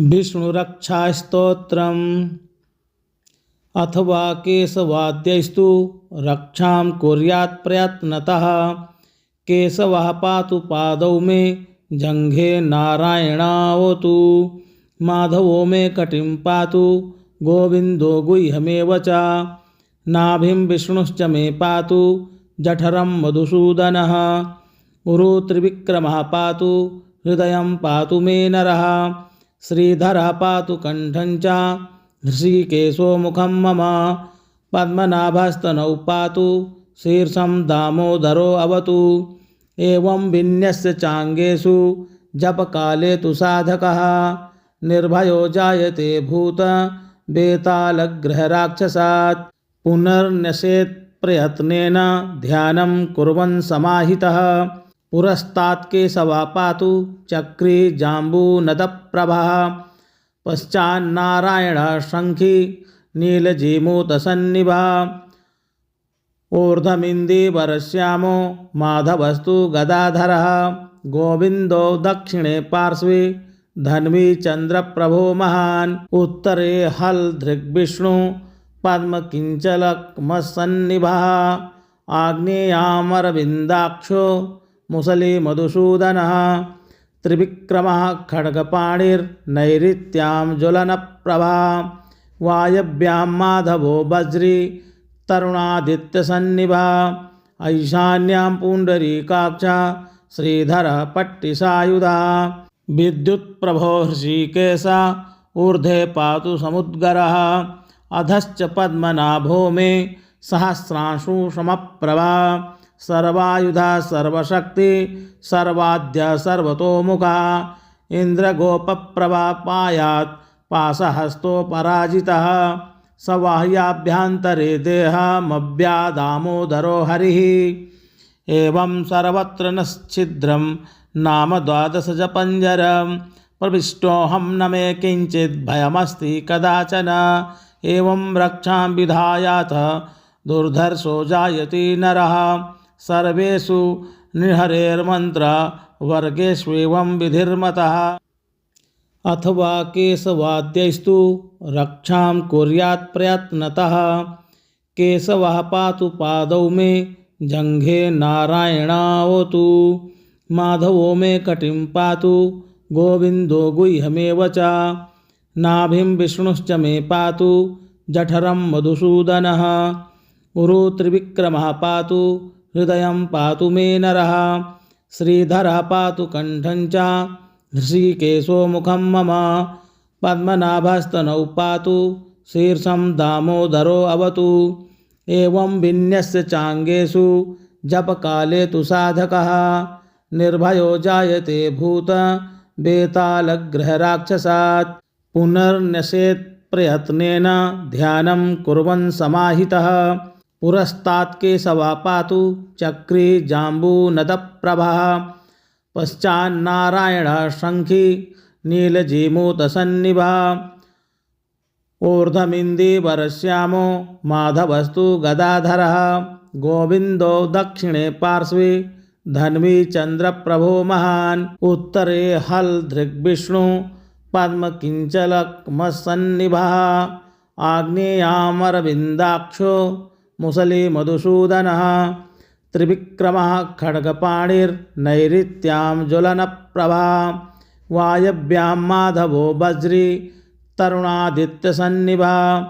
विष्णुरक्षास्तोत्रम् अथवा केशवाद्यैस्तु रक्षां कुर्यात् प्रयत्नतः। केशवः पातु पादौ मे जङ्घे नारायणावतु। माधवो मे कटिं पातु गोविन्दो गुह्यमेव च। नाभिं विष्णुश्च मे पातु जठरं मधुसूदनः। उरु त्रिविक्रमः पातु हृदयं पातु मे नरः। श्रीधरः पातु कण्ठं च ऋषिकेशो मुखं मम। पद्मनाभस्तनौ पातु शीर्षं दामोदरो अवतु। एवं विन्यस्य चाङ्गेषु जपकाले तु साधकः निर्भयो जायते भूत बेतालग्रहराक्षसात्। पुनर्न्यसेत् प्रयत्नेन ध्यानं कुर्वन् समाहितः। पुरस्तात् केशवः पातु चक्री जाम्बूनदप्रभः। पश्चान्नारायणः शङ्खी नीलजीमूतसन्निभः। ऊर्ध्वमिन्दीवरश्यामो माधवस्तु गदाधरः। गोविन्दो दक्षिणे पार्श्वे धन्वी चन्द्रप्रभो महान्। उत्तरे हलधृग्विष्णु पद्मकिञ्चलकमसन्निभः। आग्नेयामरविन्दाक्षो मुसली मधुसूदनः। त्रिविक्रमः खड्गपाणिर्नैऋत्यां ज्वलनप्रभा। वायव्यां माधवो वज्री तरुणादित्यसन्निभः। ईशान्यां पुण्डरीकाक्षः श्रीधरः पट्टिसायुधः। विद्युत्प्रभो हृषीकेशः ऊर्ध्वे पातु समुद्गरः। अधश्च पद्मनाभो मे सहस्रांशु समप्रभा। सर्वायुधा सर्वशक्ति सर्वाद्य सर्वतोमुखा। इन्द्रगोपप्रभा पायात् पाशहस्तो पराजितः। सवाह्याभ्यन्तरे देहमव्यादामोदरो हरिः। एवं सर्वत्र नश्छिद्रं नाम द्वादशजपञ्जरं। प्रविष्टोऽहं न मे किञ्चित् भयमस्ति कदाचन। एवं रक्षां विधायाथ दुर्धर्षो जायते नरः। सर्वेषु नृहरेर्मन्त्रवर्गेष्वेवं विधिर्मतः। अथवा केशवाद्यैस्तु रक्षां कुर्यात् प्रयत्नतः। केशवः पातु पादौ मे जङ्घे नारायणावतु। माधवो मे कटिं पातु गोविन्दो गुह्यमेव च। नाभिं विष्णुश्च मे पातु जठरं मधुसूदनः। उरु त्रिविक्रमः पातु हृदयं पातु मे नरः। श्रीधरः पातु कण्ठं च ऋषिकेशो मुखं मम। पद्मनाभस्तनौ पातु शीर्षं दामोदरो अवतु। एवं विन्यस्य चाङ्गेषु जपकाले तु साधकः निर्भयो जायते भूत बेतालग्रहराक्षसात्। पुनर्न्यसेत् प्रयत्नेन ध्यानं कुर्वन् समाहितः। पुरस्तात् केशवः पातु चक्री जाम्बूनदप्रभः। पश्चान्नारायणः शङ्खी नीलजीमूतसन्निभः। ऊर्ध्वमिन्दीवरश्यामो माधवस्तु गदाधरः। गोविन्दो दक्षिणे पार्श्वे धन्वी चन्द्रप्रभो महान्। उत्तरे हलधृग्विष्णु पद्मकिञ्चलकमसन्निभः। आग्नेयामरविन्दाक्षो मुसली मधुसूदनः। त्रिविक्रमः खड्गपाणिर्नैऋत्यां ज्वलनप्रभा। वायव्यां माधवो वज्री तरुणादित्यसन्निभः।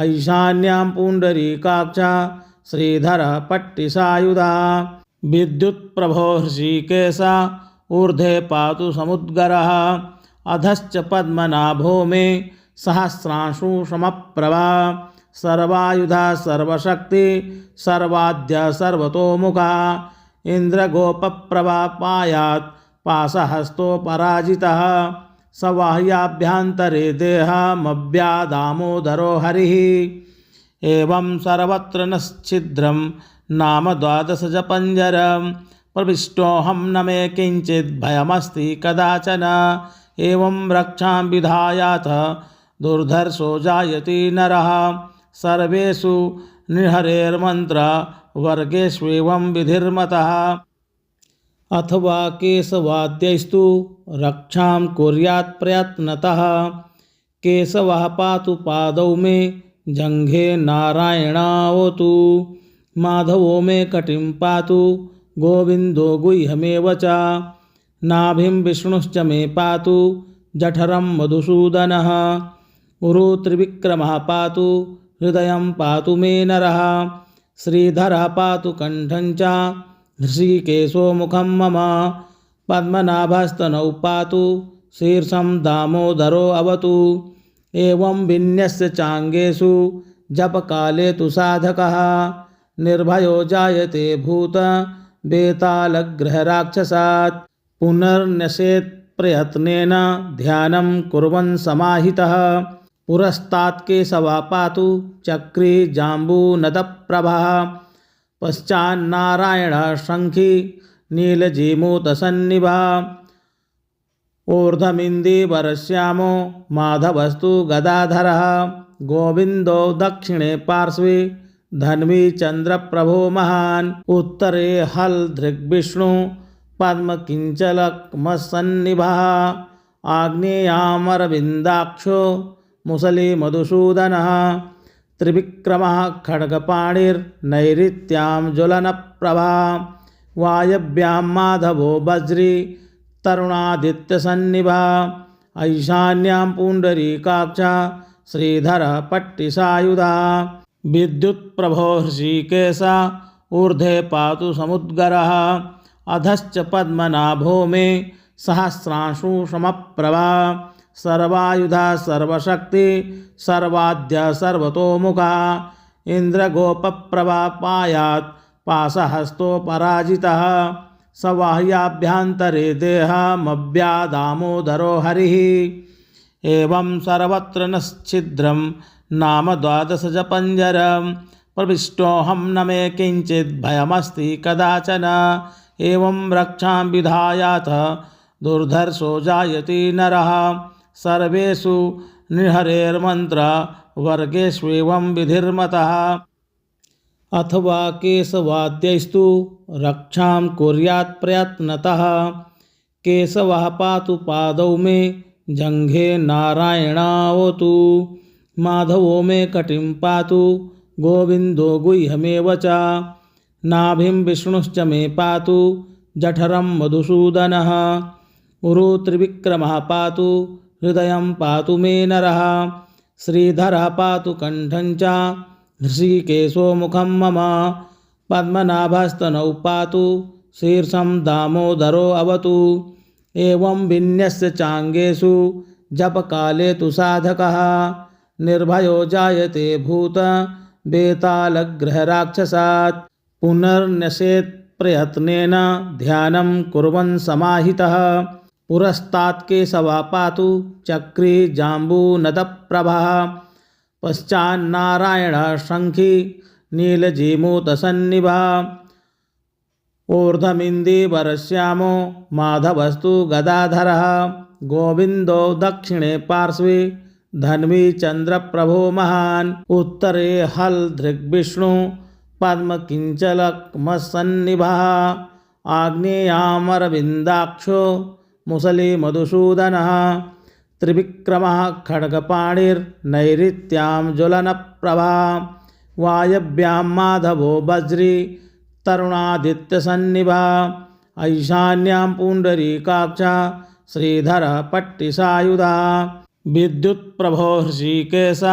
ईशान्यां पुण्डरीकाक्षः श्रीधरः पट्टिसायुधः। विद्युत्प्रभो हृषीकेशः ऊर्ध्वे पातु समुद्गरः। अधश्च पद्मनाभो मे सहस्रांशु समप्रभा। सर्वायुधा सर्वशक्ति सर्वाद्य सर्वतोमुखा। इन्द्रगोपप्रभा पायात् पाशहस्तो पराजितः। सवाह्याभ्यन्तरे देहमव्यादामोदरो हरिः। एवं सर्वत्र नश्छिद्रं नाम द्वादशजपञ्जरं। प्रविष्टोऽहं न मे किञ्चित् भयमस्ति कदाचन। एवं रक्षां विधायाथ दुर्धर्षो जायते नरः। सर्वेषु नृहरेर्मन्त्रवर्गेष्वेवं विधिर्मतः। अथवा केशवाद्यैस्तु रक्षां कुर्यात् प्रयत्नतः। केशवः पातु पादौ मे जङ्घे नारायणावतु। माधवो मे कटिं पातु गोविन्दो गुह्यमेव च। नाभिं विष्णुश्च मे पातु जठरं मधुसूदनः। उरु त्रिविक्रमः पातु हृदयं पातु मे नरः। श्रीधरः पातु कण्ठं च ऋषिकेशो मुखं मम। पद्मनाभस्तनौ पातु शीर्षं दामोदरो अवतु। एवं विन्यस्य चाङ्गेषु जपकाले तु साधकः निर्भयो जायते भूत बेतालग्रहराक्षसात्। पुनर्न्यसेत् प्रयत्नेन ध्यानं कुर्वन् समाहितः। पुरस्तात् केशवः पातु चक्री जाम्बूनदप्रभः। पश्चान्नारायणः शङ्खी नीलजीमूतसन्निभः। ऊर्ध्वमिन्दीवरश्यामो माधवस्तु गदाधरः। गोविन्दो दक्षिणे पार्श्वे धन्वी चन्द्रप्रभो महान्। उत्तरे हलधृग्विष्णु पद्मकिञ्चलकमसन्निभः। आग्नेयामरविन्दाक्षो मुसलिमधुसूदनः। त्रिविक्रमः खड्गपाणिर्नैऋत्यां ज्वलनप्रभा। वायव्यां माधवो वज्री तरुणादित्यसन्निभः। ईशान्यां पुण्डरीकाक्षः श्रीधरः पट्टिसायुधः। विद्युत्प्रभो हृषीकेश ऊर्ध्वे पातु समुद्गरः। अधश्च पद्मनाभो मे सहस्रांशु समप्रभा। सर्वायुधा सर्वशक्ति सर्वाद्य सर्वतोमुखा। इन्द्रगोपप्रभा पायात् पाशहस्तो पराजितः। सवाह्याभ्यन्तरे देहमव्यादामोदरो हरिः। एवं सर्वत्र नश्छिद्रं नाम 12 जपञ्जरं। प्रविष्टोऽहं न मे किञ्चित् भयमस्ति कदाचन। एवं रक्षां विधायाथ दुर्धर्षो जायते नरः। सर्वेषु नृहरेर्मन्त्रवर्गेष्वेवं विधिर्मतः। अथवा केशवाद्यैस्तु रक्षां कुर्यात् प्रयत्नतः। केशवः पातु पादौ मे जङ्घे नारायणावतु। माधवो मे कटिं पातु गोविन्दो गुह्यमेव च। नाभिं विष्णुश्च मे पातु जठरं मधुसूदनः। उरु त्रिविक्रमः पातु हृदयं पातु मे नरः। श्रीधरः पातु कण्ठं च ऋषिकेशो मुखं मम। पद्मनाभस्तनौ पातु शीर्षं दामोदरो अवतु। एवं विन्यस्य चाङ्गेषु जपकाले तु साधकः निर्भयो जायते भूत बेतालग्रहराक्षसात्। पुनर्न्यसेत् प्रयत्नेन ध्यानं कुर्वन् समाहितः। पुरस्तात् केशवः पातु चक्री जाम्बूनदप्रभः। पश्चान्नारायणः शङ्खी नीलजीमूतसन्निभः। ऊर्ध्वमिन्दीवरश्यामो माधवस्तु गदाधरः। गोविन्दो दक्षिणे पार्श्वे धन्वी चन्द्रप्रभो महान्। उत्तरे हलधृग्विष्णु पद्मकिञ्चलकमसन्निभः। आग्नेयामरविन्दाक्षो मुसलिमधुसूदनः। त्रिविक्रमः खड्गपाणिर्नैऋत्यां ज्वलनप्रभा। वायव्यां माधवो वज्री तरुणादित्यसन्निभः। ईशान्यां पुण्डरीकाक्षः श्रीधरः पट्टिसायुधः। विद्युत्प्रभो हृषीकेश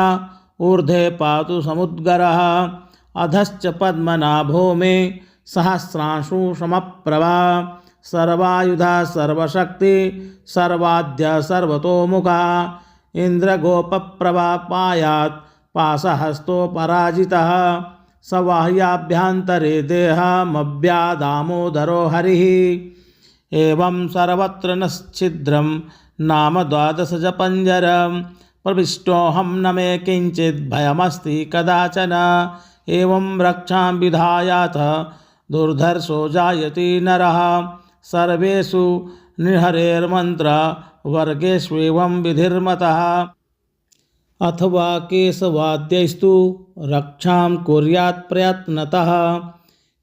ऊर्ध्वे पातु समुद्गरः। अधश्च पद्मनाभो मे सहस्रांशु समप्रभा। सर्वायुधा सर्वशक्ति सर्वाद्य सर्वतोमुखा। इन्द्रगोपप्रभा पायात् पाशहस्तो पराजितः। सवाह्याभ्यन्तरे देहमव्यादामोदरो हरिः। एवं सर्वत्र नश्छिद्रं नाम 12 जपञ्जरं। प्रविष्टोऽहं न मे किञ्चित् भयमस्ति कदाचन। एवं रक्षां विधायाथ दुर्धर्षो जायते नरः। सर्वेषु नृहरेर्मन्त्रवर्गेष्वेवं विधिर्मतः। अथवा केशवाद्यैस्तु रक्षां कुर्यात् प्रयत्नतः।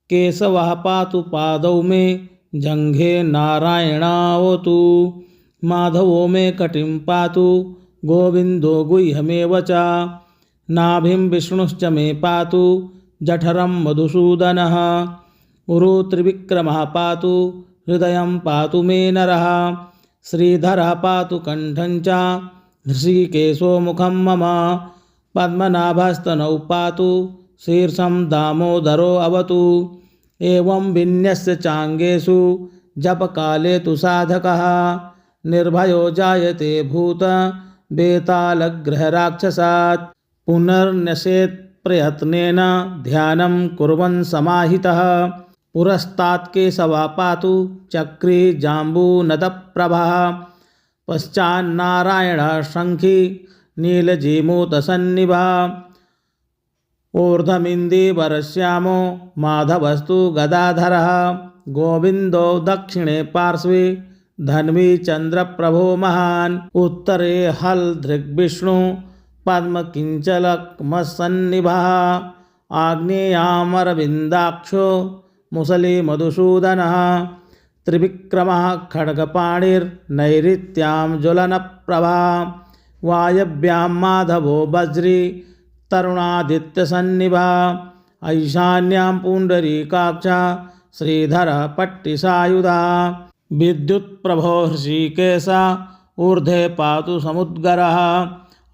केशवः पातु पादौ मे जङ्घे नारायणावतु। माधवो मे कटिं पातु गोविन्दो गुह्यमेव च। नाभिं विष्णुश्च मे पातु जठरं मधुसूदनः। उरु त्रिविक्रमः पातु हृदयं पातु मे नरः। श्रीधरः पातु कण्ठं च हृषीकेशो मुखं मम। पद्मनाभस्तनौ पातु शीर्षं दामोदरो अवतु। एवं विन्यस्य चाङ्गेषु जपकाले तु साधकः निर्भयो जायते भूत बेतालग्रहराक्षसात्। पुनर्न्यसेत् प्रयत्नेन ध्यानं कुर्वन् समाहितः। पुरस्तात् केशवः पातु चक्री जाम्बूनदप्रभः। पश्चान्नारायणः शङ्खी नीलजीमूतसन्निभः। ऊर्ध्वमिन्दीवरश्यामो माधवस्तु गदाधरः। गोविन्दो दक्षिणे पार्श्वे धन्वी चन्द्रप्रभो महान्। उत्तरे हलधृग्विष्णु पद्मकिञ्चलकमसन्निभः। आग्नेयामरविन्दाक्षो मुसली मधुसूदनः। त्रिविक्रमः खड्गपाणिर्नैऋत्यां ज्वलनप्रभा। वायव्यां माधवो वज्री तरुणादित्यसन्निभः। ऐशान्यां पुण्डरीकाक्षा श्रीधरः पट्टिसायुधः। विद्युत्प्रभो हृषीकेश ऊर्ध्वे पातु समुद्गरः।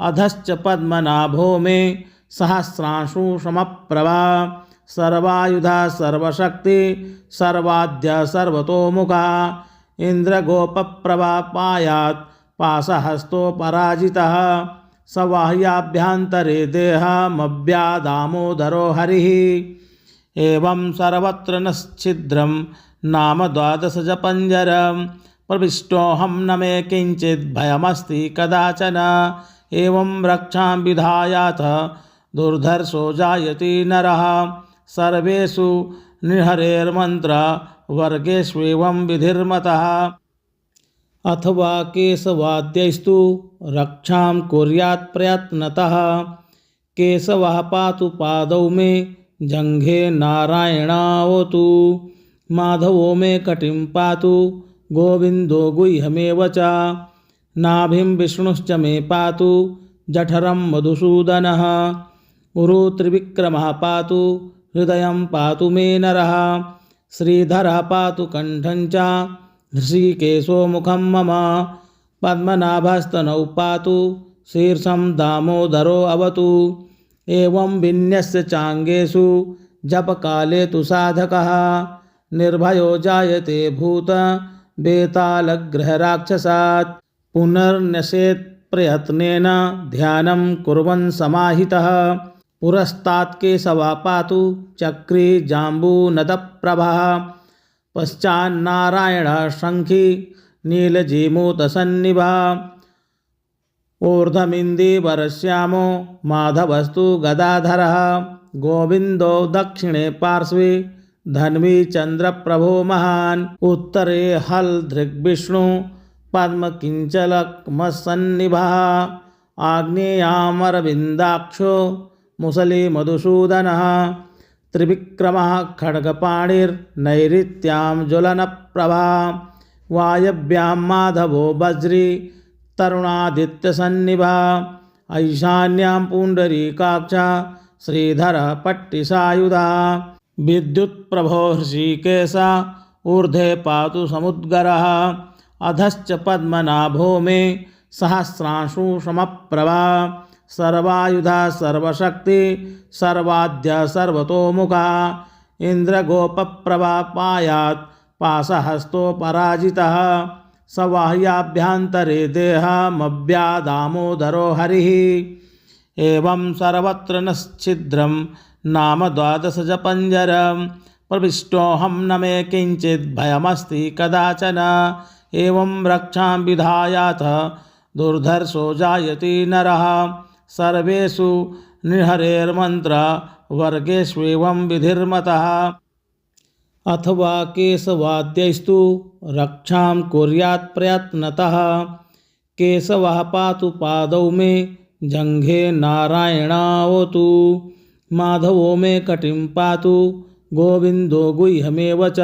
अधश्च पद्मनाभो मे सहस्रांशु समप्रभा। सर्वायुधा सर्वशक्ति सर्वाद्य सर्वतोमुखा। इन्द्रगोपप्रभा पायात् पाशहस्तो पराजितः। सवाह्याभ्यन्तरे देहमव्यादामोदरो हरिः। एवं सर्वत्र नश्छिद्रं नाम 12 जपञ्जरं। प्रविष्टोऽहं न मे किञ्चित् भयमस्ति कदाचन। एवं रक्षां विधायाथ दुर्धर्षो जायते नरः। सर्वेषु नृहरेर्मन्त्र वर्गेष्वेवं विधिर्मतः। अथवा केशवाद्यैस्तु रक्षां कुर्यात् प्रयत्नतः। केशवः पातु पादौ मे जङ्घे नारायणावतु। माधवो मे कटिं पातु गोविन्दो गुह्यमेव च। नाभिं विष्णुश्च मे पातु जठरं मधुसूदनः। उरु त्रिविक्रमः पातु हृदयं पातु मे नरः। श्रीधरः पातु कण्ठं च हृषीकेशो मुखं मम। पद्मनाभस्तनौ पातु शीर्षं दामोदरो अवतु। एवं विन्यस्य चाङ्गेषु जपकाले तु साधकः निर्भयो जायते भूत बेतालग्रहराक्षसात्। पुनर्न्यसेत् प्रयत्नेन ध्यानं कुर्वन् समाहितः। पुरस्तात् केशवः पातु चक्री जाम्बूनदप्रभः। पश्चान्नारायणः शङ्खी नीलजीमूतसन्निभः। ऊर्ध्वमिन्दीवरश्यामो माधवस्तु गदाधरः। गोविन्दो दक्षिणे पार्श्वे धन्वी चन्द्रप्रभो महान्। उत्तरे हलधृग्विष्णु पद्मकिञ्चलकमसन्निभः। आग्नेयामरविन्दाक्षो मुसली मधुसूदनः। त्रिविक्रमः खड्गपाणिर्नैऋत्यां ज्वलनप्रभा। वायव्यां माधवो वज्री तरुणादित्यसन्निभः। ऐशान्यां पुण्डरीकाक्षा श्रीधरः पट्टिसायुधः। विद्युत्प्रभो हृषीकेश ऊर्ध्वे पातु समुद्गरः। अधश्च पद्मनाभो मे सहस्रांशु समप्रभा। सर्वायुधा सर्वशक्ति सर्वाद्य सर्वतोमुखा। इन्द्रगोपप्रभा पायात् पाशहस्तो पराजितः। सवाह्याभ्यन्तरे देहमव्यादामोदरो हरिः। एवं सर्वत्र नश्छिद्रं नाम 12 जपञ्जरं। प्रविष्टोऽहं न मे किञ्चित् भयमस्ति कदाचन। एवं रक्षां विधायाथ दुर्धर्षो जायते नरः। सर्वेषु नृहरेर्मन्त्र वर्गेष्वेवं विधिर्मतः। अथवा केशवाद्यैस्तु रक्षां कुर्यात् प्रयत्नतः। केशवः पातु पादौ मे जङ्घे नारायणावतु। माधवो मे कटिं पातु गोविन्दो गुह्यमेव च।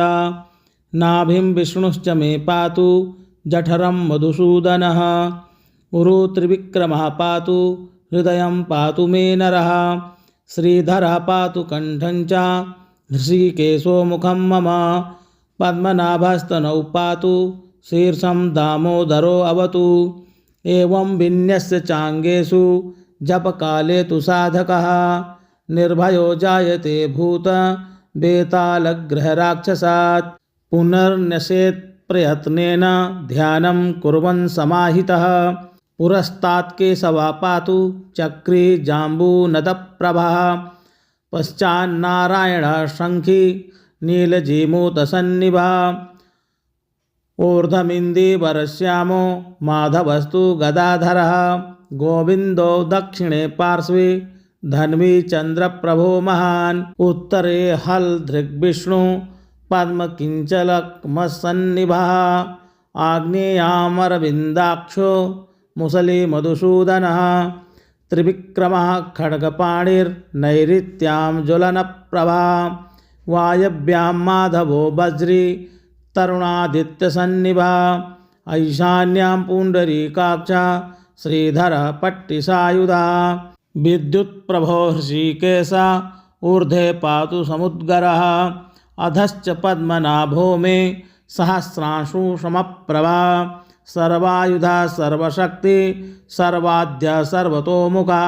नाभिं विष्णुश्च मे पातु जठरं मधुसूदनः उरु त्रिविक्रमः पातु हृदयं पातु मे नरः श्रीधरः पातु कण्ठं च ऋषिकेशो मुखं मम पद्मनाभस्तनौ पातु शीर्षं दामोदरो अवतु एवं विन्यस्य चाङ्गेषु जपकाले तु साधकः निर्भयो जायते भूत बेतालग्रहराक्षसात् पुनर्न्यसेत् प्रयत्नेन ध्यानं कुर्वन् समाहितः पुरस्तात् केशवः पातु चक्री जाम्बूनदप्रभः पश्चान्नारायणः शङ्खी नीलजीमूतसन्निभः ऊर्ध्वमिन्दीवरश्यामो माधवस्तु गदाधरः गोविन्दो दक्षिणे पार्श्वे धन्वी चन्द्रप्रभो महान् उत्तरे हलधृग्विष्णु पद्मकिञ्चलकमसन्निभः आग्नेयामरविन्दाक्षो मुसली मधुसूदनः त्रिविक्रमः खड्गपाणिर्नैऋत्यां ज्वलनप्रभा वायव्यां माधवो वज्री तरुणादित्यसन्निभः ऐशान्यां पुण्डरीकाक्षा श्रीधरः पट्टिसायुधः विद्युत्प्रभो हृषीकेश ऊर्ध्वे पातु समुद्गरः अधश्च पद्मनाभो मे सहस्रांशु समप्रभा सर्वायुधा सर्वशक्ति सर्वाद्य सर्वतोमुखा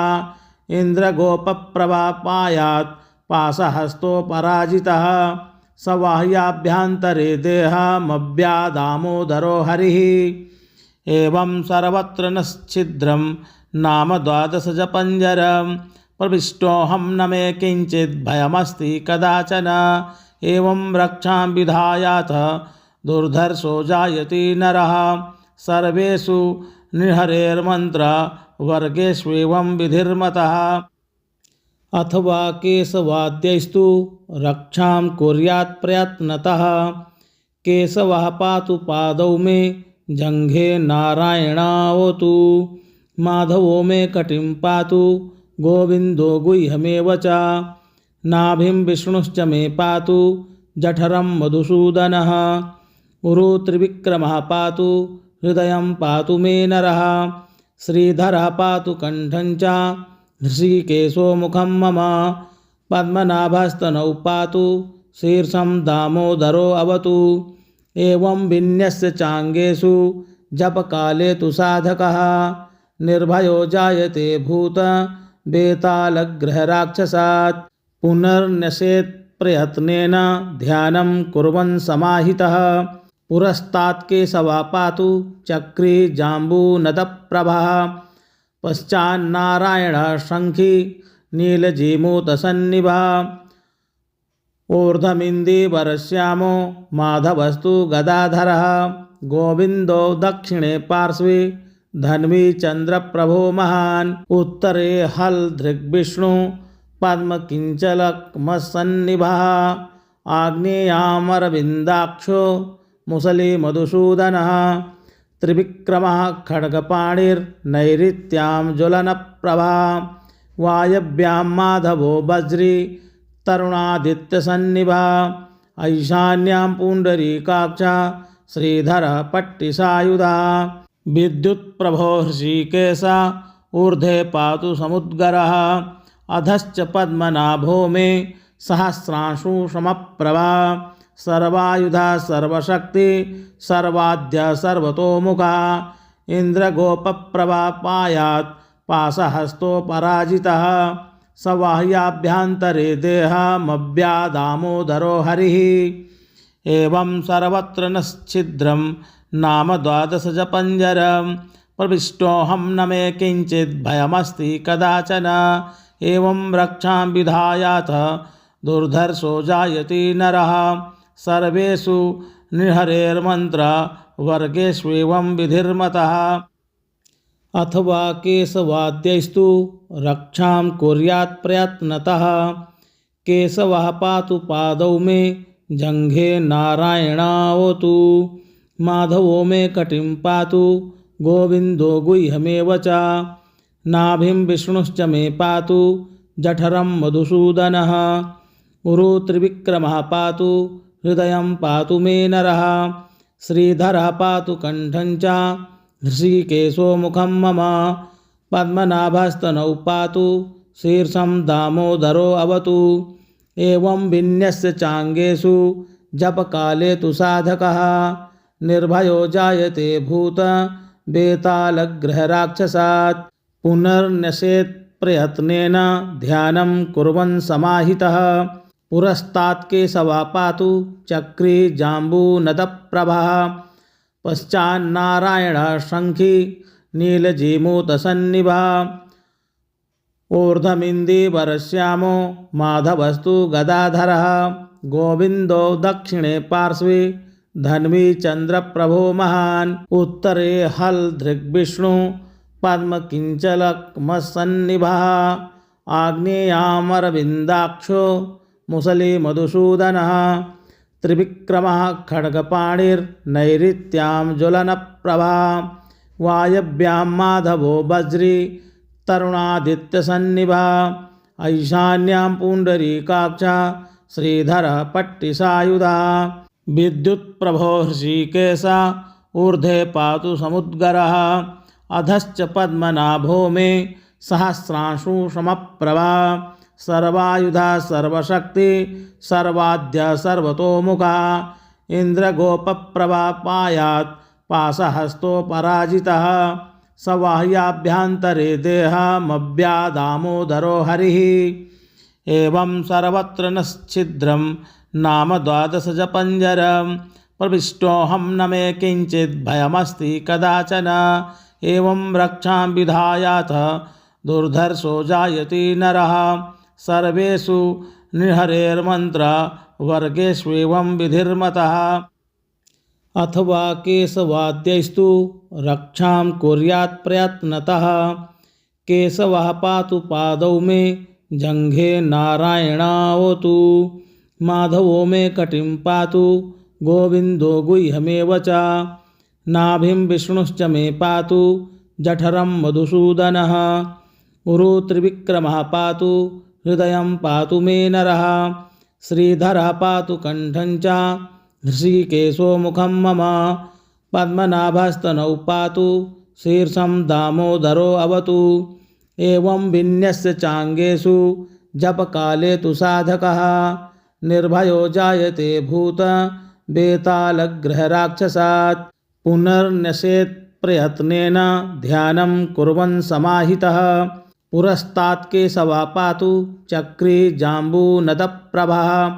इन्द्रगोपप्रभा पायात् पाशहस्तो पराजितः सवाह्याभ्यन्तरे देहमव्यादामोदरो हरिः एवं सर्वत्र नश्छिद्रं नाम द्वादशजपञ्जरं प्रविष्टोऽहं न मे किञ्चित् भयमस्ति कदाचन एवं रक्षां विधायाथ दुर्धर्षो जायते नरः सर्वेषु नृहरेर्मन्त्रवर्गेष्वेवं विधिर्मतः अथवा केशवाद्यैस्तु रक्षां कुर्यात् प्रयत्नतः केशवः पातु पादौ मे जङ्घे नारायणावतु माधवो मे कटिं पातु गोविन्दो गुह्यमेव च नाभिं विष्णुश्च मे पातु जठरं मधुसूदनः उरु त्रिविक्रमः पातु हृदयं पातु मे नरः श्रीधरः पातु कण्ठं च ऋषिकेशो मुखं मम पद्मनाभस्तनौ पातु शीर्षं दामोदरो अवतु एवं विन्यस्य चाङ्गेषु जपकाले तु साधकः निर्भयो जायते भूत बेतालग्रहराक्षसात् पुनर्न्यसेत् प्रयत्नेन ध्यानं कुर्वन् समाहितः पुरस्तात् केशवः पातु चक्री जाम्बूनदप्रभः पश्चान्नारायणः शङ्खी नीलजीमूतसन्निभः ऊर्ध्वमिन्दीवरश्यामो माधवस्तु गदाधरः गोविन्दो दक्षिणे पार्श्वे धन्वी चन्द्रप्रभो महान् उत्तरे हलधृग्विष्णु पद्मकिञ्चलकमसन्निभः आग्नेयामरविन्दाक्षो मुसली मधुसूदनः त्रिविक्रमः खड्गपाणिर्नैऋत्यां ज्वलनप्रभा वायव्यां माधवो वज्री तरुणादित्यसन्निभः ऐशान्यां पुण्डरीकाक्षा श्रीधरः पट्टिसायुधः विद्युत्प्रभो हृषीकेश ऊर्ध्वे पातु समुद्गरः अधश्च पद्मनाभो मे सहस्रांशु समप्रभा सर्वायुधा सर्वशक्ति सर्वाद्य सर्वतोमुखा इन्द्रगोपप्रभा पायात् पाशहस्तो पराजितः सवाह्याभ्यन्तरे देहमव्यादामोदरो हरिः एवं सर्वत्र नश्छिद्रं नाम द्वादशजपञ्जरं प्रविष्टोऽहं न मे किञ्चित् भयमस्ति कदाचन एवं रक्षां विधायाथ दुर्धर्षो जायते नरः सर्वेषु नृहरेर्मन्त्रवर्गेष्वेवं विधिर्मतः अथवा केशवाद्यैस्तु रक्षां कुर्यात् प्रयत्नतः केशवः पातु पादौ मे जङ्घे नारायणावतु माधवो मे कटिं पातु गोविन्दो गुह्यमेव च नाभिं विष्णुश्च मे पातु जठरं मधुसूदनः उरु त्रिविक्रमः पातु हृदयं पातु मे नरः। श्रीधरः पातु कण्ठं च हृषीकेशो मुखं मम। पद्मनाभस्तनौ पातु शीर्षं दामोदरो अवतु। एवं विन्यस्य चाङ्गेषु जपकाले तु साधकः निर्भयो जायते भूत बेतालग्रहराक्षसात्। पुनर्न्यसेत् प्रयत्नेन ध्यानं कुर्वन् समाहितः। पुरस्तात् केशवः पातु चक्री जाम्बूनदप्रभः। पश्चान्नारायणः शङ्खी नीलजीमूतसन्निभः। ऊर्ध्वमिन्दीवरश्यामो माधवस्तु गदाधरः। गोविन्दो दक्षिणे पार्श्वे धन्वी चन्द्रप्रभो महान्। उत्तरे हलधृग्विष्णु पद्मकिञ्चलकमसन्निभः। आग्नेयामरविन्दाक्षो मुसलिमधुसूदनः। त्रिविक्रमः खड्गपाणिर्नैऋत्यां ज्वलनप्रभा। वायव्यां माधवो वज्री तरुणादित्यसन्निभः। ईशान्यां पुण्डरीकाक्षा श्रीधरः पट्टिसायुधः। विद्युत्प्रभो हृषीकेश ऊर्ध्वे पातु समुद्गरः। अधश्च पद्मनाभो मे सहस्रांशु समप्रभा। सर्वायुधा सर्वशक्ति सर्वाद्य सर्वतोमुखा। इन्द्रगोपप्रभा पायात् पाशहस्तोपराजितः। सवाह्याभ्यन्तरे देहमव्यादामोदरो हरिः। एवं सर्वत्र नश्छिद्रं नाम 12 जपञ्जरं। प्रविष्टोऽहं न मे किञ्चित् भयमस्ति कदाचन। एवं रक्षां विधायाथ दुर्धर्षो जायते नरः। सर्वेषु नृहरेर्मन्त्रवर्गेष्वेवं विधिर्मतः। अथवा केशवाद्यैस्तु रक्षां कुर्यात् प्रयत्नतः। केशवः पातु पादौ मे जङ्घे नारायणावतु। माधवो मे कटिं पातु गोविन्दो गुह्यमेव च। नाभिं विष्णुश्च मे पातु जठरं मधुसूदनः। उरु त्रिविक्रमः पातु हृदयं पातु मे नरः। श्रीधरः पातु कण्ठं च हृषीकेशो मुखं मम। पद्मनाभस्तनौ पातु शीर्षं दामोदरो अवतु। एवं विन्यस्य चाङ्गेषु जपकाले तु साधकः निर्भयो जायते भूत बेतालग्रहराक्षसात्। पुनर्न्यसेत् प्रयत्नेन ध्यानं कुर्वन् समाहितः। पुरस्तात् केशवः पातु चक्री जाम्बूनदप्रभः।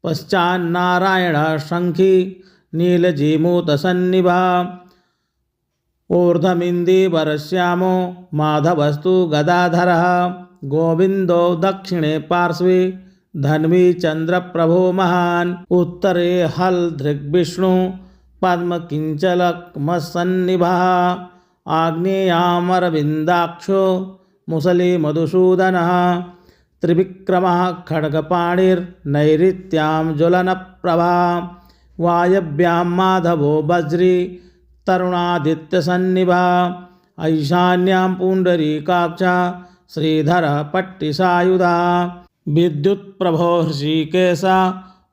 पश्चान्नारायणः शङ्खी नीलजीमूतसन्निभः। ऊर्ध्वमिन्दीवरश्यामो माधवस्तु गदाधरः। गोविन्दो दक्षिणे पार्श्वे धन्वी चन्द्रप्रभो महान्। उत्तरे हलधृग्विष्णु पद्मकिञ्चलकमसन्निभः। आग्नेयामरविन्दाक्षो मुसलिमधुसूदनः। त्रिविक्रमः खड्गपाणिर्नैऋत्यां ज्वलनप्रभा। वायव्यां माधवो वज्री तरुणादित्यसन्निभः। ईशान्यां पुण्डरीकाक्षा श्रीधरः पट्टिसायुधः। विद्युत्प्रभो हृषीकेश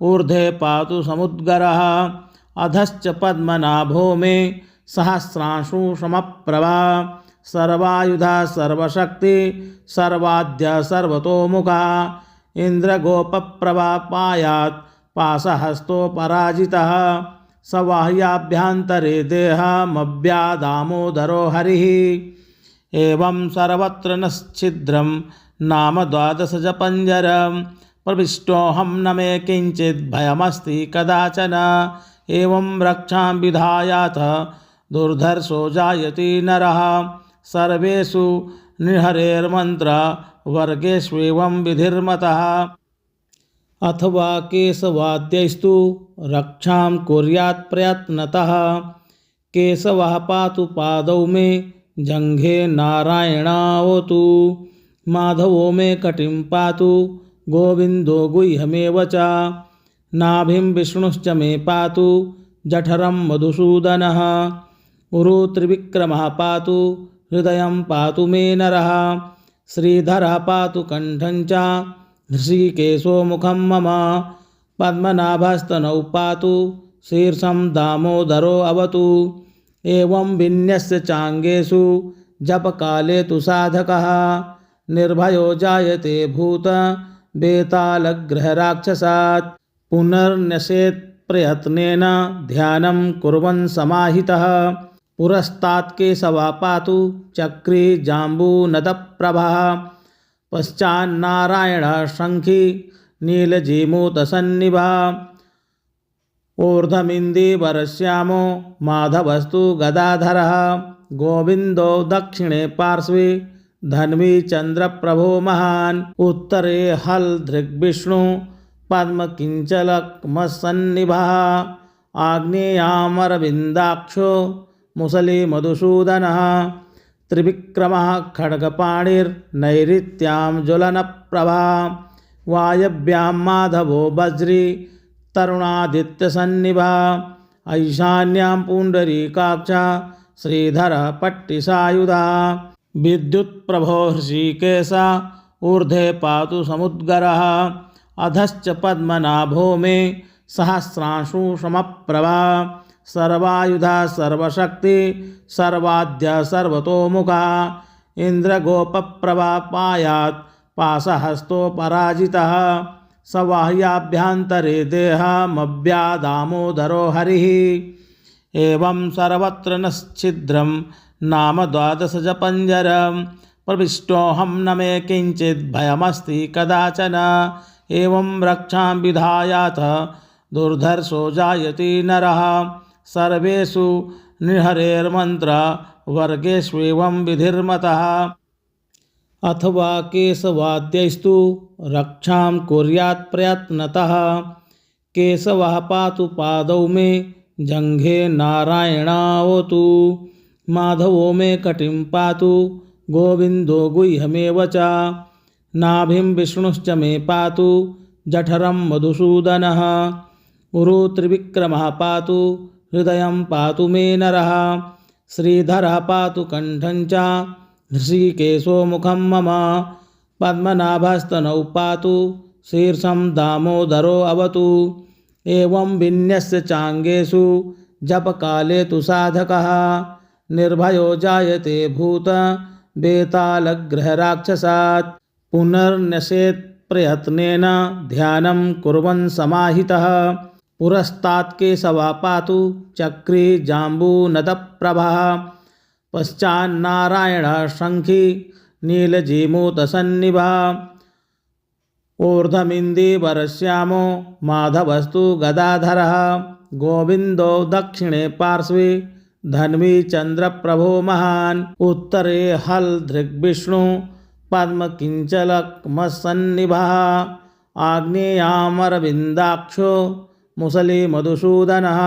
ऊर्ध्वे पातु समुद्गरः। अधश्च पद्मनाभो मे सहस्रांशु समप्रभा। सर्वायुधा सर्वशक्ति सर्वाद्य सर्वतोमुखा। इन्द्रगोपप्रभा पायात् पाशहस्तोपराजितः। सवाह्याभ्यन्तरे देहमव्यादामोदरो हरिः। एवं सर्वत्र नश्छिद्रं नाम 12 जपञ्जरं। प्रविष्टोऽहं न मे किञ्चित् भयमस्ति कदाचन। एवं रक्षां विधायाथ दुर्धर्षो जायते नरः। सर्वेषु नृहरेर्मन्त्रवर्गेष्वेवं विधिर्मतः। अथवा केशवाद्यैस्तु रक्षां कुर्यात् प्रयत्नतः। केशवः पातु पादौ मे जङ्घे नारायणावतु। माधवो मे कटिं पातु गोविन्दो गुह्यमेव च। नाभिं विष्णुश्च मे पातु जठरं मधुसूदनः। उरु त्रिविक्रमः पातु हृदयं पातु मे नरः। श्रीधरः पातु कण्ठं च हृषीकेशो मुखं मम। पद्मनाभस्तनौ पातु शीर्षं दामोदरो अवतु। एवं विन्यस्य चाङ्गेषु जपकाले तु साधकः निर्भयो जायते भूत बेतालग्रहराक्षसात्। पुनर्न्यसेत् प्रयत्नेन ध्यानं कुर्वन् समाहितः पुरस्तात् केशवा पातु चक्री जाम्बूनदप्रभः। पश्चान्नारायणः शङ्खी नीलजीमूतसन्निभः। ऊर्ध्वमिन्दीवरश्यामो माधवस्तु गदाधरः। गोविन्दो दक्षिणे पार्श्वे धन्वी चन्द्रप्रभो महान्। उत्तरे हलधृग्विष्णु पद्मकिञ्चलकमसन्निभः। आग्नेयामरविन्दाक्षो मुसलिमधुसूदनः। त्रिविक्रमः खड्गपाणिर्नैऋत्यां ज्वलनप्रभा। वायव्यां माधवो वज्री तरुणादित्यसन्निभः। ईशान्यां पुण्डरीकाक्षा श्रीधरः पट्टिसायुधः। विद्युत्प्रभो हृषीकेश ऊर्ध्वे पातु समुद्गरः। अधश्च पद्मनाभो मे सहस्रांशु समप्रभा। सर्वायुधा सर्वशक्ति सर्वाद्य सर्वतोमुखा। इन्द्रगोपप्रभा पायात् पाशहस्तो पराजितः। सवाह्याभ्यन्तरे देहमव्यादामोदरो हरिः। एवं सर्वत्र नश्छिद्रं नाम 12 जपञ्जरं। प्रविष्टोऽहं न मे किञ्चित् भयमस्ति कदाचन। एवं रक्षां विधायाथ दुर्धर्षो जायते नरः। सर्वेषु नृहरेर्मन्त्रवर्गेष्वेवं विधिर्मतः। अथवा केशवाद्यैस्तु रक्षां कुर्यात् प्रयत्नतः। केशवः पातु पादौ मे जङ्घे नारायणावतु। माधवो मे कटिं पातु गोविन्दो गुह्यमेव च। नाभिं विष्णुश्च मे पातु जठरं मधुसूदनः। उरु त्रिविक्रमः पातु हृदयं पातु मे नरः। श्रीधरः पातु कण्ठं च हृषीकेशो मुखं मम। पद्मनाभस्तनौ पातु शीर्षं दामोदरो अवतु। एवं विन्यस्य चाङ्गेषु जपकाले तु साधकः निर्भयो जायते भूत बेतालग्रहराक्षसात्। पुनर्न्यसेत् प्रयत्नेन ध्यानं कुर्वन् समाहितः पुरस्तात् केशवा पातु चक्री जाम्बूनदप्रभः। पश्चान्नारायणः शङ्खी नीलजीमूतसन्निभः। ऊर्ध्वमिन्दीवरश्यामो माधवस्तु गदाधरः। गोविन्दो दक्षिणे पार्श्वे धन्वी चन्द्रप्रभो महान्। उत्तरे हलधृग्विष्णु पद्मकिञ्चलकमसन्निभः। आग्नेयामरविन्दाक्षो मुसलिमधुसूदनः।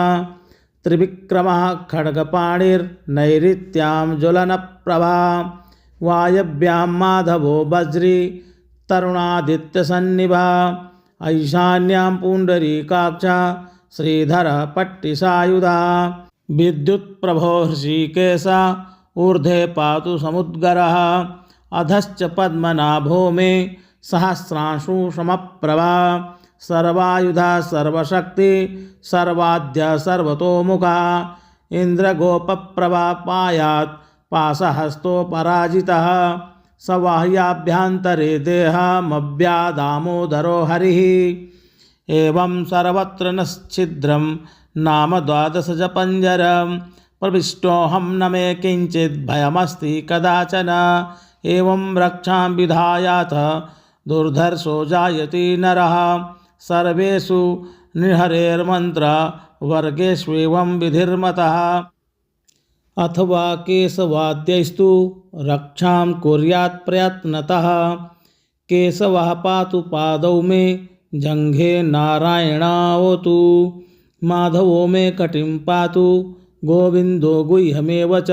त्रिविक्रमः खड्गपाणिर्नैऋत्यां ज्वलनप्रभा। वायव्यां माधवो वज्री तरुणादित्यसन्निभः। ईशान्यां पुण्डरीकाक्षा श्रीधरः पट्टिसायुधः। विद्युत्प्रभो हृषीकेश ऊर्ध्वे पातु समुद्गरः। अधश्च पद्मनाभो मे सहस्रांशु समप्रभा। सर्वायुधा सर्वशक्ति सर्वाद्य सर्वतोमुखा। इन्द्रगोपप्रभा पायात् पाशहस्तो पराजितः। सवाह्याभ्यन्तरे देहमव्यादामोदरो हरिः। एवं सर्वत्र नश्छिद्रं नाम 12 जपञ्जरं। प्रविष्टोऽहं न मे किञ्चित् भयमस्ति कदाचन। एवं रक्षां विधायाथ दुर्धर्षो जायते नरः। सर्वेषु नृहरेर्मन्त्रवर्गेष्वेवं विधिर्मतः। अथवा केशवाद्यैस्तु रक्षां कुर्यात् प्रयत्नतः। केशवः पातु पादौ मे जङ्घे नारायणावतु। माधवो मे कटिं पातु गोविन्दो गुह्यमेव च।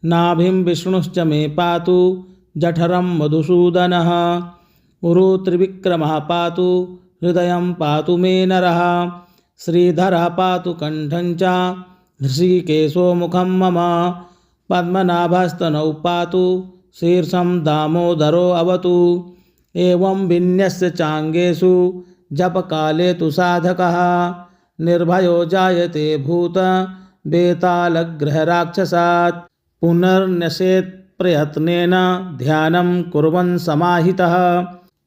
नाभिं विष्णुश्च मे पातु जठरं मधुसूदनः। उरु त्रिविक्रमः पातु हृदयं पातु मे नरः। श्रीधरः पातु कण्ठं च हृषीकेशो मुखं मम। पद्मनाभस्तनौ पातु शीर्षं दामोदरो अवतु। एवं विन्यस्य चाङ्गेषु जपकाले तु साधकः निर्भयो जायते भूत बेतालग्रहराक्षसात् पुनर्न्यसेत् प्रयत्नेन ध्यानं कुर्वन् समाहितः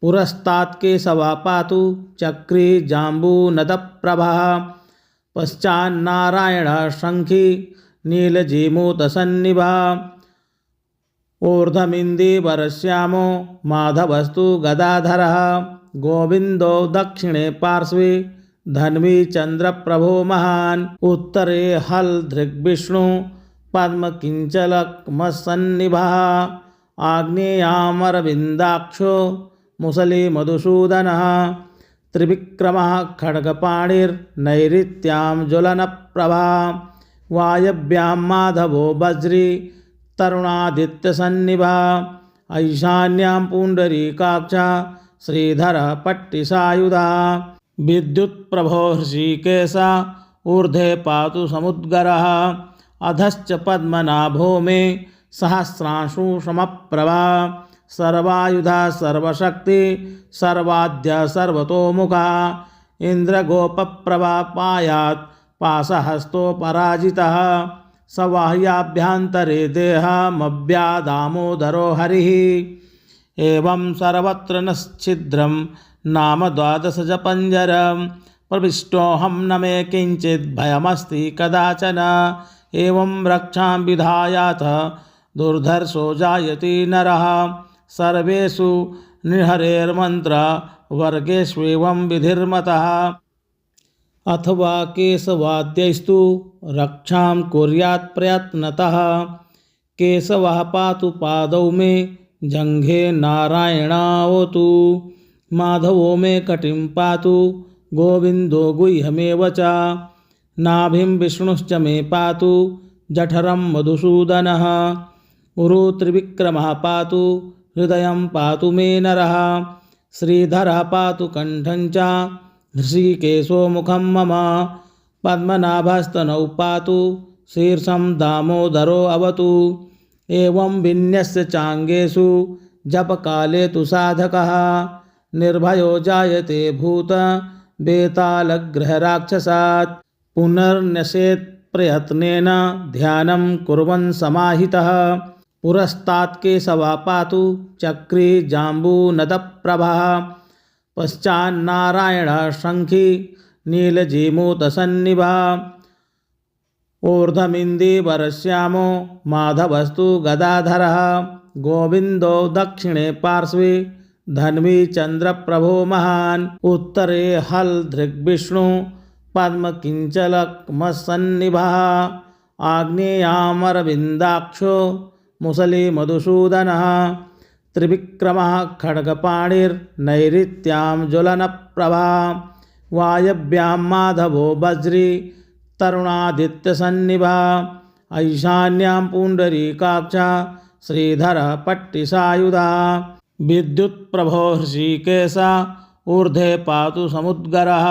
पुरस्तात् केशवा पातु चक्री जाम्बूनदप्रभः पश्चान्नारायणः शङ्खी नीलजीमूतसन्निभः ऊर्ध्वमिन्दीवरश्यामो माधवस्तु गदाधरः गोविन्दो दक्षिणे पार्श्वे धन्वी चन्द्रप्रभो महान् उत्तरे हलधृग्विष्णु पद्मकिञ्चलकमसन्निभः आग्नेयामरविन्दाक्षो मुसलीमधुसूदनः त्रिविक्रमः खड्गपाणिर्नैऋत्यां ज्वलनप्रभा वायव्यां माधवो वज्री तरुणादित्यसन्निभः ईशान्यां पुण्डरीकाक्षा श्रीधरः पट्टिसायुधः विद्युत्प्रभो हृषीकेशः ऊर्ध्वे पातु समुद्गरः अधश्च पद्मनाभो मे सहस्रांशु समप्रभा सर्वायुधा सर्वशक्ति सर्वाद्य सर्वतोमुखा इन्द्रगोपप्रभा पायात् पाशहस्तो पराजितः सवाह्याभ्यन्तरे देहमव्यादामोदरो हरिः एवं सर्वत्र नश्छिद्रं नाम द्वादशजपञ्जरं प्रविष्टोऽहं न मे किञ्चित् भयमस्ति कदाचन एवं रक्षां विधायाथ दुर्धर्षो जायति नरः सर्वेषु नृहरेर्मन्त्रवर्गेष्वेवं विधिर्मतः अथवा केशवाद्यैस्तु रक्षां कुर्यात् प्रयत्नतः केशवः पातु पादौ मे जङ्घे नारायणावतु माधवो मे कटिं पातु गोविन्दो गुह्यमेव च नाभिं विष्णुश्च मे पातु जठरं मधुसूदनः उरु त्रिविक्रमः पातु हृदयं पातु मे नरः श्रीधरः पातु कण्ठं च हृषीकेशो मुखं मम पद्मनाभस्तनौ पातु शीर्षं दामोदरो अवतु एवं विन्यस्य चाङ्गेषु जपकाले तु साधकः निर्भयो जायते भूत बेतालग्रहराक्षसात् पुनर्न्यसेत् प्रयत्नेन ध्यानं कुर्वन् समाहितः पुरस्तात् केशवा पातु चक्री जाम्बूनदप्रभः पश्चान्नारायणः शङ्खी नीलजीमूतसन्निभः ऊर्ध्वमिन्दीवरश्यामो माधवस्तु गदाधरः गोविन्दो दक्षिणे पार्श्वे धन्वी चन्द्रप्रभो महान् उत्तरे हलधृग्विष्णु पद्मकिञ्चलकमसन्निभः आग्नेयामरविन्दाक्षो मुसलीमधुसूदनः त्रिविक्रमः खड्गपाणिर्नैऋत्यां ज्वलनप्रभा वायव्यां माधवो वज्री तरुणादित्यसन्निभः ईशान्यां पुण्डरीकाक्षा श्रीधरः पट्टिसायुधः विद्युत्प्रभो हृषीकेशः ऊर्ध्वे पातु समुद्गरः